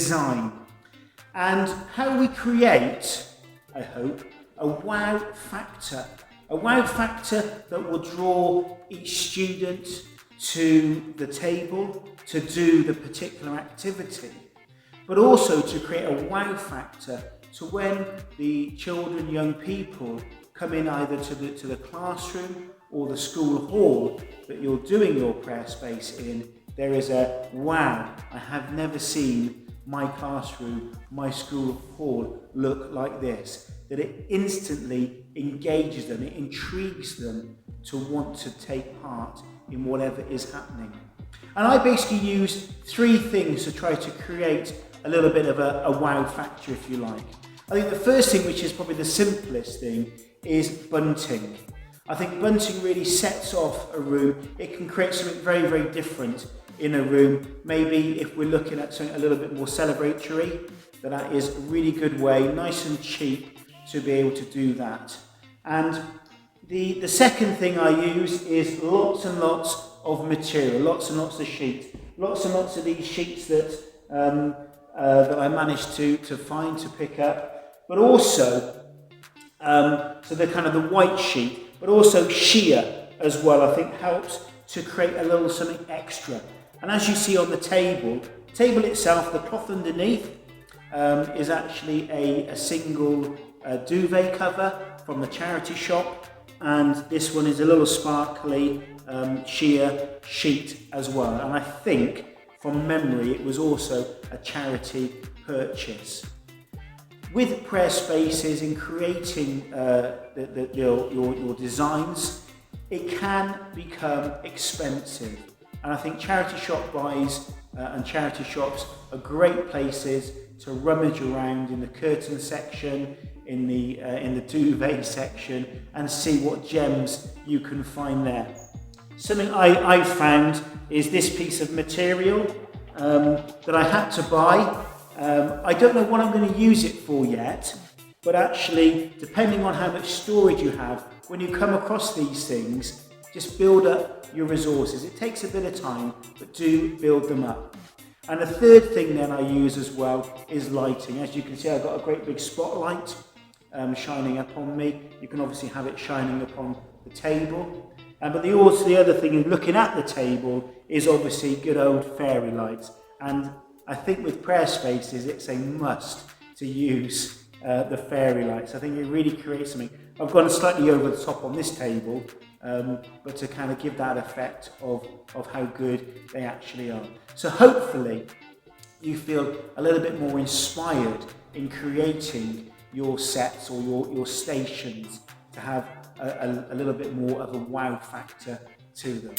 design, and how we create, I hope, a wow factor. A wow factor that will draw each student to the table to do the particular activity, but also to create a wow factor to when the children, young people come in either to the classroom or the school hall that you're doing your prayer space in. There is a wow, I have never seen my classroom, my school hall look like this. That it instantly engages them, it intrigues them to want to take part in whatever is happening. And I basically use three things to try to create a little bit of a wow factor, if you like. I think the first thing, which is probably the simplest thing, is bunting. I think bunting really sets off a room. It can create something very, very different in a room. Maybe if we're looking at something a little bit more celebratory, that is a really good way, nice and cheap, to be able to do that. And the second thing I use is lots and lots of material, lots and lots of sheets, lots and lots of these sheets that I managed to find, to pick up, but also so they're kind of the white sheet, but also sheer as well, I think helps to create a little something extra. And as you see on the table itself, the cloth underneath is actually a single duvet cover from the charity shop, and this one is a little sparkly sheer sheet as well. And I think from memory it was also a charity purchase. With prayer spaces, in creating your designs, it can become expensive. And I think charity shop buys and charity shops are great places to rummage around in the curtain section, in the duvet section, and see what gems you can find there. Something I found is this piece of material that I had to buy. I don't know what I'm going to use it for yet, but actually, depending on how much storage you have, when you come across these things, just build up your resources. It takes a bit of time, but do build them up. And the third thing then I use as well is lighting. As you can see, I've got a great big spotlight shining up on me. You can obviously have it shining upon the table. But the other thing in looking at the table is obviously good old fairy lights. And I think with prayer spaces, it's a must to use the fairy lights. I think it really creates something. I've gone slightly over the top on this table, but to kind of give that effect of how good they actually are. So hopefully you feel a little bit more inspired in creating your sets or your stations to have a little bit more of a wow factor to them.